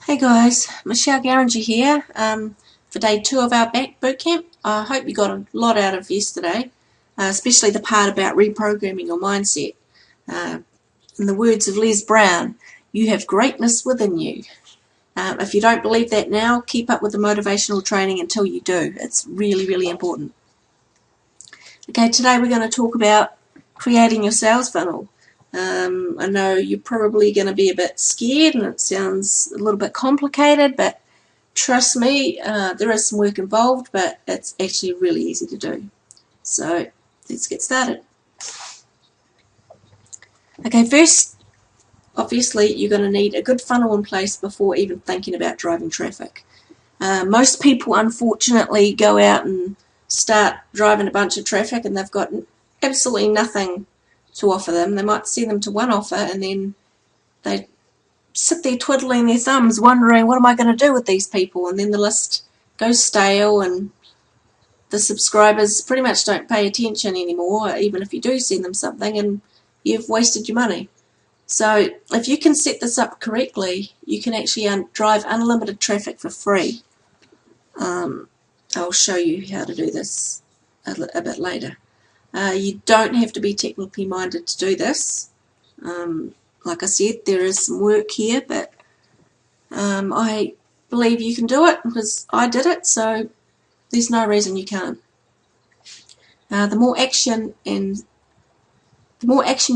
Hey guys, Michelle Garringer here for day 2 of our back bootcamp. I hope you got a lot out of yesterday, especially the part about reprogramming your mindset. In the words of Les Brown, you have greatness within you. If you don't believe that now, keep up with the motivational training until you do. It's really, really important. Okay, today we're going to talk about creating your sales funnel. I know you're probably going to be a bit scared and it sounds a little bit complicated, but trust me, there is some work involved, but it's actually really easy to do. So let's get started. Okay, first, obviously, you're going to need a good funnel in place before even thinking about driving traffic. Most people, unfortunately, go out and start driving a bunch of traffic and they've got absolutely nothing to offer them. They might send them to one offer and then they sit there twiddling their thumbs wondering, what am I going to do with these people? And then the list goes stale and the subscribers pretty much don't pay attention anymore, even if you do send them something, and you've wasted your money. So if you can set this up correctly, you can actually drive unlimited traffic for free. I'll show you how to do this a bit later. You don't have to be technically minded to do this. Like I said, there is some work here, but I believe you can do it because I did it, so there's no reason you can't. The more action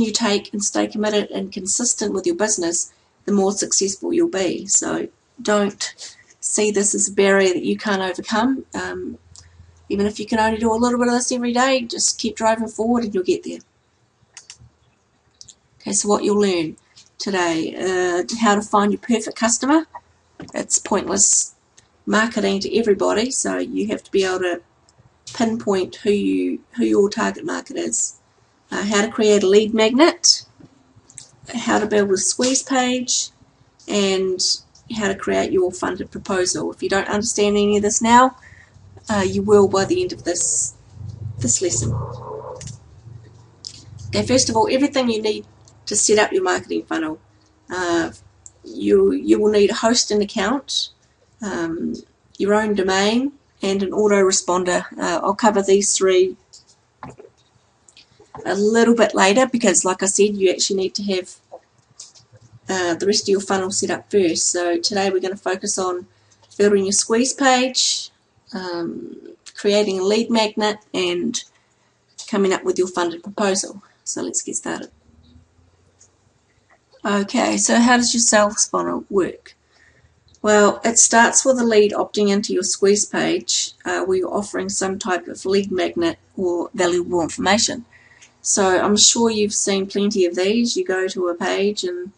you take and stay committed and consistent with your business, the more successful you'll be. So don't see this as a barrier that you can't overcome. Even if you can only do a little bit of this every day, just keep driving forward and you'll get there. Okay, so what you'll learn today, how to find your perfect customer. It's pointless marketing to everybody, so you have to be able to pinpoint who your target market is. How to create a lead magnet, how to build a squeeze page, and how to create your funded proposal. If you don't understand any of this now, you will by the end of this lesson. Okay, first of all, everything you need to set up your marketing funnel. You will need a hosting account, your own domain, and an autoresponder. I'll cover these three a little bit later because, like I said, you actually need to have the rest of your funnel set up first. So today we're going to focus on building your squeeze page, creating a lead magnet, and coming up with your funded proposal. So let's get started. Okay, so how does your sales funnel work? Well, it starts with a lead opting into your squeeze page where you're offering some type of lead magnet or valuable information. So I'm sure you've seen plenty of these. You go to a page and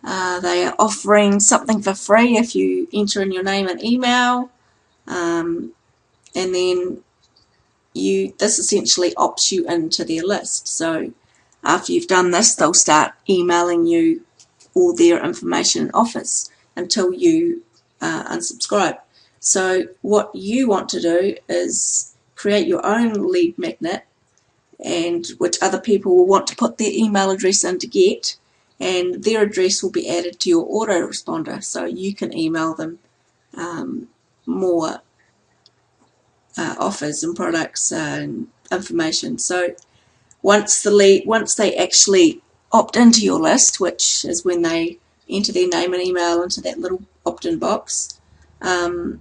they are offering something for free if you enter in your name and email, and then this essentially opts you into their list. So after you've done this, they'll start emailing you all their information and offers until you unsubscribe. So what you want to do is create your own lead magnet, and which other people will want to put their email address in to get, and their address will be added to your autoresponder so you can email them more offers and products and information. So once they actually opt into your list, which is when they enter their name and email into that little opt-in box, their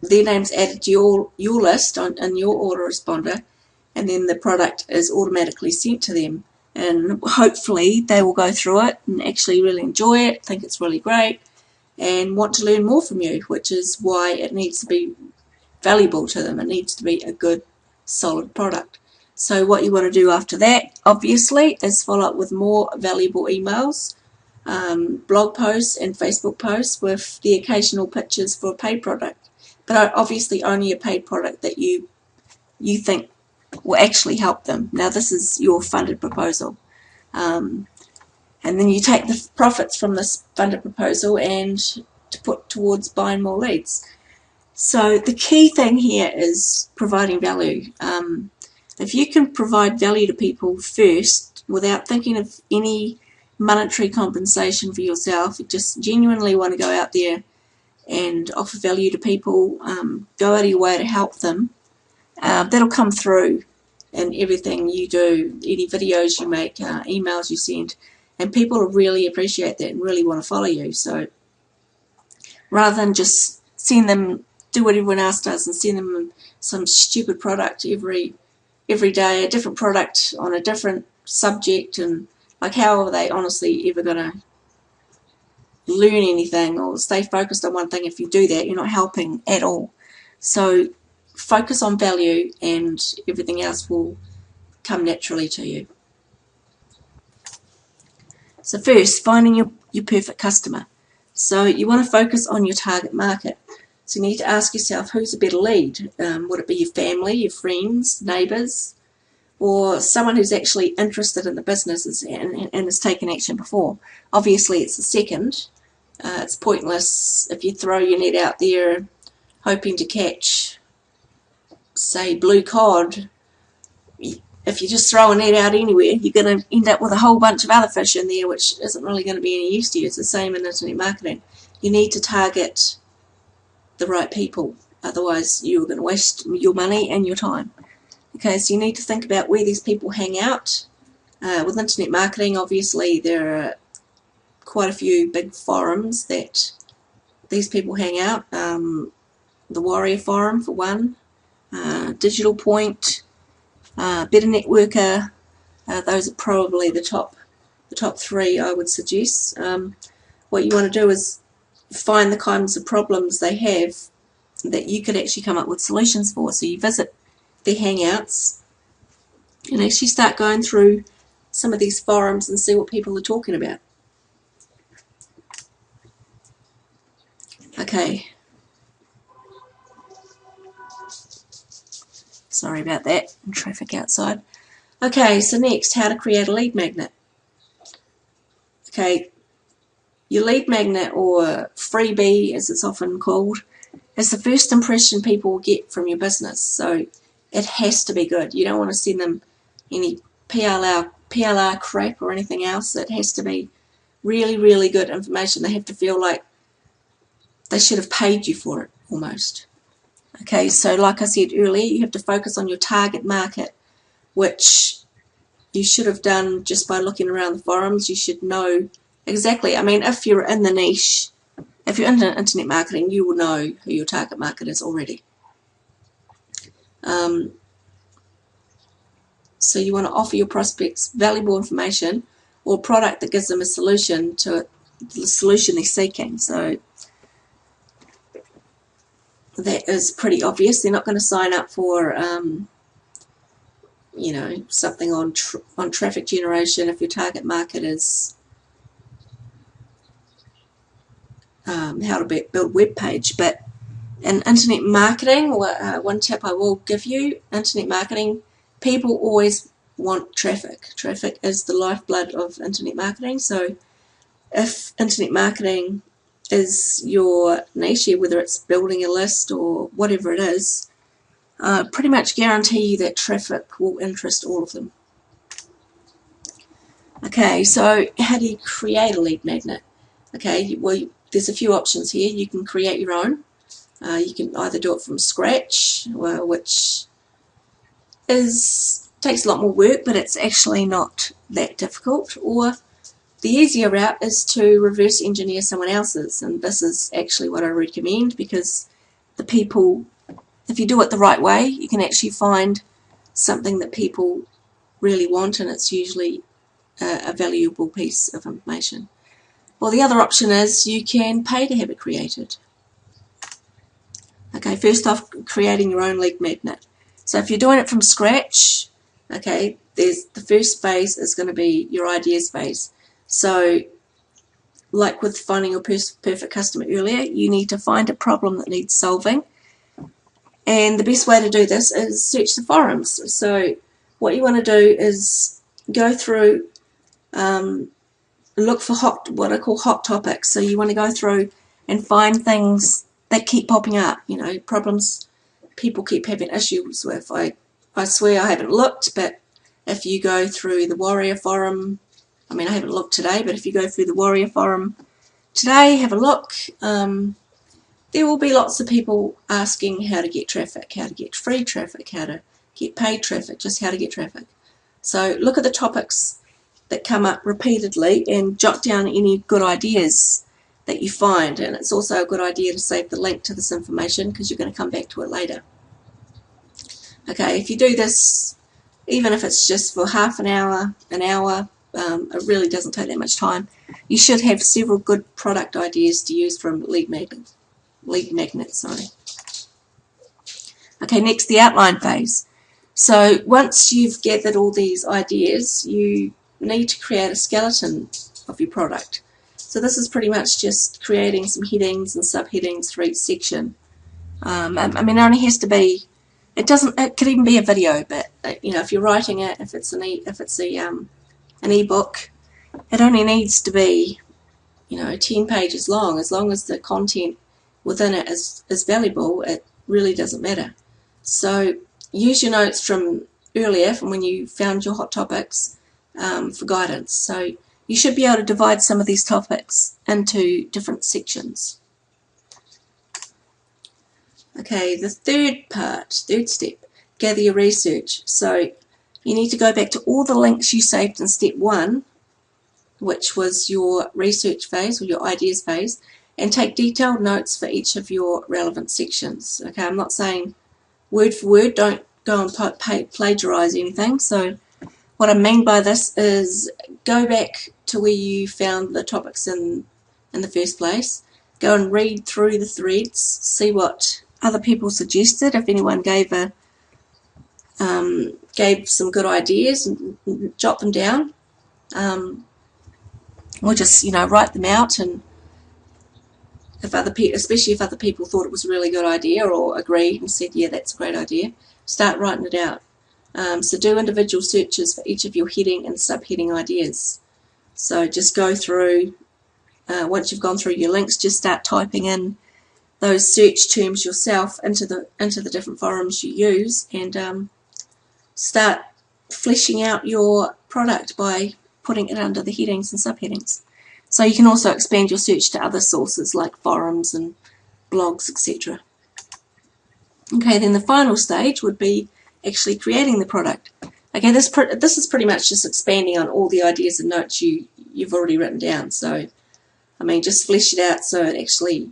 name's added to your list in your autoresponder, and then the product is automatically sent to them, and hopefully they will go through it and actually really enjoy it, think it's really great, and want to learn more from you, which is why it needs to be valuable to them. It needs to be a good, solid product. So what you want to do after that, obviously, is follow up with more valuable emails, blog posts and Facebook posts with the occasional pictures for a paid product, but obviously only a paid product that you think will actually help them. Now this is your funded proposal, and then you take the profits from this funded proposal and to put towards buying more leads. So the key thing here is providing value. If you can provide value to people first without thinking of any monetary compensation for yourself. You just genuinely want to go out there and offer value to people, go out of your way to help them. That'll come through in everything you do, any videos you make, emails you send, and people will really appreciate that and really want to follow you. So rather than just send them, do what everyone else does and send them some stupid product every day, a different product on a different subject, and like, how are they honestly ever going to learn anything or stay focused on one thing? If you do that, you're not helping at all. So focus on value and everything else will come naturally to you. So first, finding your perfect customer. So you want to focus on your target market. So you need to ask yourself, who's a better lead? Would it be your family, your friends, neighbours, or someone who's actually interested in the business and has taken action before? Obviously it's the second. It's pointless if you throw your net out there hoping to catch, say, blue cod. If you just throw a net out anywhere, you're going to end up with a whole bunch of other fish in there, which isn't really going to be any use to you. It's the same in internet marketing. You need to target the right people, otherwise you're going to waste your money and your time. Okay, so you need to think about where these people hang out. With internet marketing, obviously, there are quite a few big forums that these people hang out. The Warrior Forum, for one, Digital Point, Better Networker. Those are probably the top three I would suggest. What you want to do is find the kinds of problems they have that you could actually come up with solutions for. So you visit their hangouts and actually start going through some of these forums and see what people are talking about. Okay. Sorry about that, traffic outside. Okay, so next, how to create a lead magnet. Okay, your lead magnet, or freebie as it's often called, is the first impression people will get from your business. So it has to be good. You don't want to send them any PLR crap or anything else. It has to be really, really good information. They have to feel like they should have paid you for it, almost. Okay, so like I said earlier, you have to focus on your target market, which you should have done just by looking around the forums. You should know exactly. I mean, if you're in the niche, if you're in internet marketing, you will know who your target market is already. So you want to offer your prospects valuable information or product that gives them a solution to the solution they're seeking. So that is pretty obvious. They're not going to sign up for, you know, something on traffic generation if your target market is how to build a web page. But in internet marketing, one tip I will give you, internet marketing, people always want traffic. Traffic is the lifeblood of internet marketing. So if internet marketing is your niche, whether it's building a list or whatever it is, pretty much guarantee you that traffic will interest all of them. Okay, so how do you create a lead magnet? Okay, well, there's a few options here. You can create your own. You can either do it from scratch, which takes a lot more work, but it's actually not that difficult. Or the easier route is to reverse engineer someone else's, and this is actually what I recommend, because the people, if you do it the right way, you can actually find something that people really want, and it's usually a valuable piece of information. Well, the other option is you can pay to have it created. Okay, first off, creating your own lead magnet. So if you're doing it from scratch, okay, the first phase is going to be your ideas phase. So like with finding your perfect customer earlier, you need to find a problem that needs solving. And the best way to do this is search the forums. So what you want to do is go through, look for what I call hot topics. So you want to go through and find things that keep popping up, you know, problems people keep having issues with. I swear I haven't looked, but if you go through the Warrior Forum, I mean, I haven't looked today, but if you go through the Warrior Forum today, have a look. There will be lots of people asking how to get traffic, how to get free traffic, how to get paid traffic, just how to get traffic. So look at the topics that come up repeatedly and jot down any good ideas that you find. And it's also a good idea to save the link to this information because you're going to come back to it later. Okay, if you do this, even if it's just for half an hour, it really doesn't take that much time. You should have several good product ideas to use from lead magnets. Okay, next the outline phase. So once you've gathered all these ideas, you need to create a skeleton of your product. So this is pretty much just creating some headings and subheadings for each section. I mean, it only has to be. It could even be a video, but you know, if you're writing it, if it's an ebook, it only needs to be, you know, 10 pages long. As long as the content within it is valuable, it really doesn't matter. So use your notes from earlier, from when you found your hot topics, for guidance. So you should be able to divide some of these topics into different sections. Okay, the third step, gather your research. So you need to go back to all the links you saved in step 1, which was your research phase or your ideas phase, and take detailed notes for each of your relevant sections. Okay, I'm not saying word for word, don't go and plagiarize anything. So what I mean by this is go back to where you found the topics in the first place, go and read through the threads, see what other people suggested, if anyone gave some good ideas, and jot them down, or just, you know, write them out. And if other people, especially if other people thought it was a really good idea or agreed and said, yeah, that's a great idea, start writing it out. So do individual searches for each of your heading and subheading ideas. So just go through, once you've gone through your links, just start typing in those search terms yourself into the different forums you use, and start fleshing out your product by putting it under the headings and subheadings. So you can also expand your search to other sources like forums and blogs, etc. Okay, then the final stage would be actually creating the product. Okay, this is pretty much just expanding on all the ideas and notes you've already written down. So, I mean, just flesh it out so it actually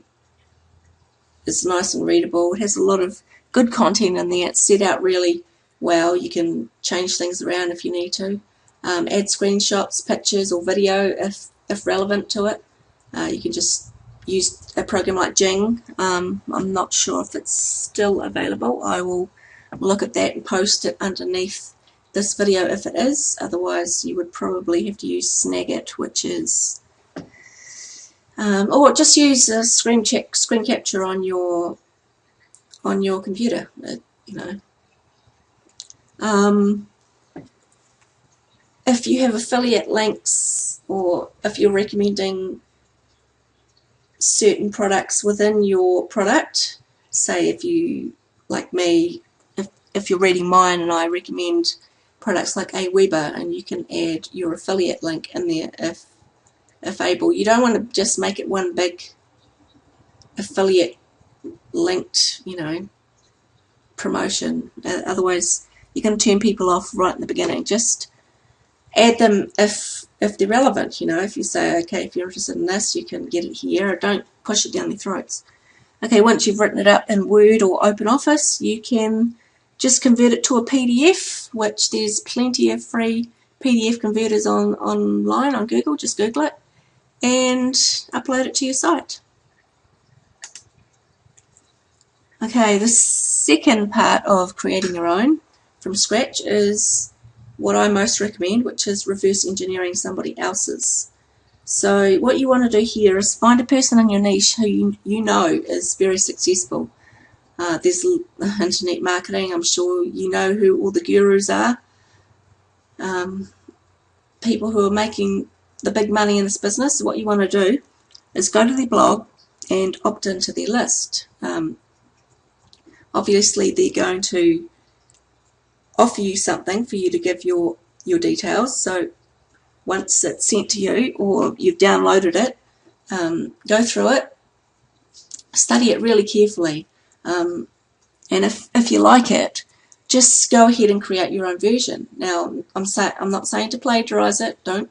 is nice and readable. It has a lot of good content in there. It's set out really well. You can change things around if you need to. Add screenshots, pictures, or video if relevant to it. You can just use a program like Jing. I'm not sure if it's still available. I will look at that and post it underneath this video if it is. Otherwise, you would probably have to use Snagit, which is, or just use a screen capture on your computer. You know. If you have affiliate links, or if you're recommending certain products within your product, say if you, like me, if you're reading mine and I recommend products like Aweber, and you can add your affiliate link in there if able. You don't want to just make it one big affiliate linked, you know, promotion. Otherwise, you're going to turn people off right in the beginning. Just add them if they're relevant. You know, if you say, okay, if you're interested in this, you can get it here. Don't push it down their throats. Okay, once you've written it up in Word or OpenOffice, you can just convert it to a PDF, which there's plenty of free PDF converters online on Google. Just Google it and upload it to your site. Okay, the second part of creating your own from scratch is what I most recommend, which is reverse engineering somebody else's. So what you want to do here is find a person in your niche who you know is very successful. There's internet marketing. I'm sure you know who all the gurus are. People who are making the big money in this business. What you want to do is go to their blog and opt into their list. Obviously, they're going to offer you something for you to give your details. So once it's sent to you or you've downloaded it, go through it, study it really carefully, and if you like it, just go ahead and create your own version. Now, I'm not saying to plagiarize it. Don't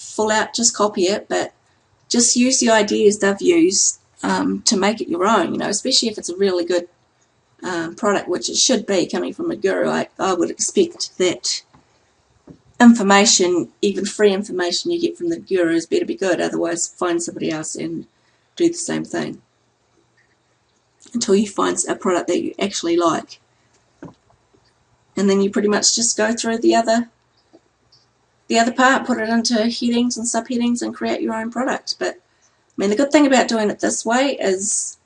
full out just copy it, but just use the ideas they've used to make it your own. You know, especially if it's a really good product, which it should be coming from a guru. I would expect that information, even free information you get from the gurus, better be good. Otherwise, find somebody else and do the same thing until you find a product that you actually like. And then you pretty much just go through the other part, put it into headings and subheadings and create your own product. But I mean, the good thing about doing it this way is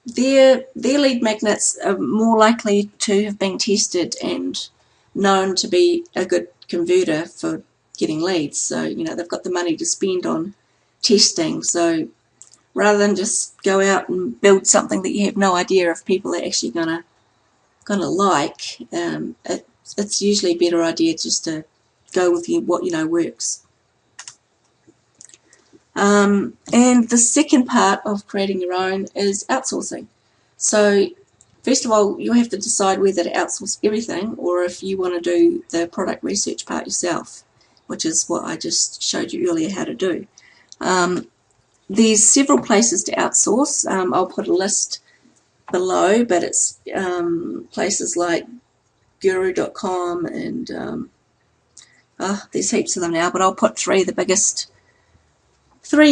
their lead magnets are more likely to have been tested and known to be a good converter for getting leads. So, you know, they've got the money to spend on testing. So rather than just go out and build something that you have no idea if people are actually gonna like, it's usually a better idea just to go with what you know works. And the second part of creating your own is outsourcing. So first of all, you have to decide whether to outsource everything or if you want to do the product research part yourself, which is what I just showed you earlier how to do. There's several places to outsource. I'll put a list below, but it's places like guru.com and there's heaps of them now, but I'll put three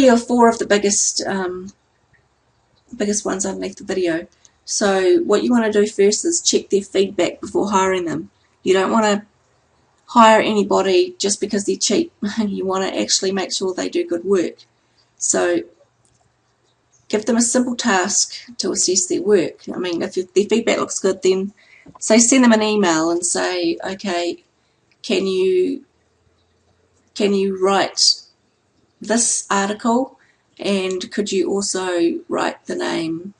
or four of the biggest ones underneath the video. So what you want to do first is check their feedback before hiring them. You don't want to hire anybody just because they're cheap. You want to actually make sure they do good work. So give them a simple task to assess their work. I mean, if their feedback looks good, then say send them an email and say, okay, can you write this article, and could you also write the name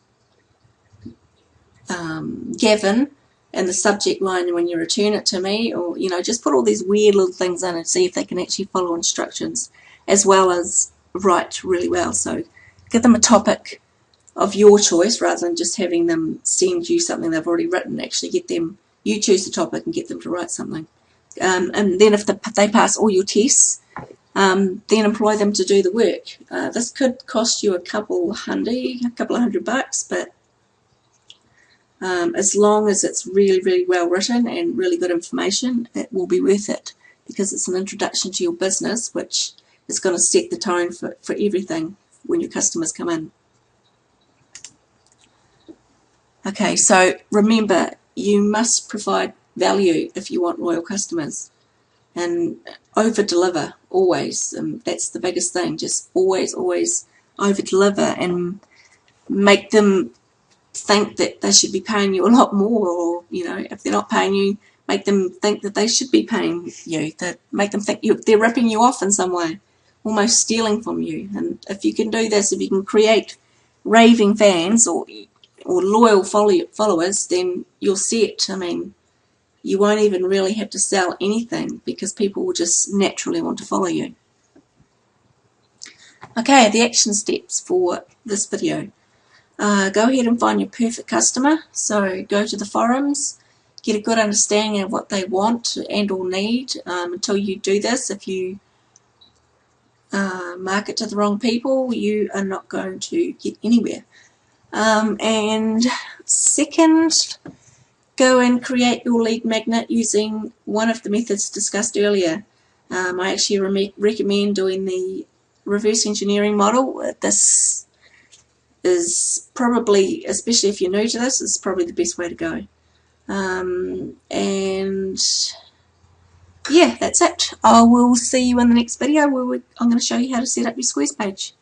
Gavin in the subject line when you return it to me, or you know, just put all these weird little things in and see if they can actually follow instructions as well as write really well. So give them a topic of your choice rather than just having them send you something they've already written. Actually you choose the topic and get them to write something. And then if they pass all your tests, then employ them to do the work. This could cost you a couple of $100, but as long as it's really, really well written and really good information, it will be worth it because it's an introduction to your business, which is going to set the tone for everything when your customers come in. Okay, so remember, you must provide value if you want loyal customers, and over-deliver always. That's the biggest thing. Just always over-deliver and make them think that they should be paying you a lot more, or you know, if they're not paying you, make them think that they should be paying you. That make them think they're ripping you off in some way, almost stealing from you. And if you can do this, if you can create raving fans or loyal followers, then you're set. I mean, you won't even really have to sell anything because people will just naturally want to follow you. Okay, the action steps for this video. Go ahead and find your perfect customer. So go to the forums, get a good understanding of what they want and or need. Until you do this, if you market to the wrong people, you are not going to get anywhere. And second, go and create your lead magnet using one of the methods discussed earlier. I actually recommend doing the reverse engineering model. This is probably, especially if you're new to this, is probably the best way to go. And yeah, that's it. I will see you in the next video where I'm going to show you how to set up your Squares page.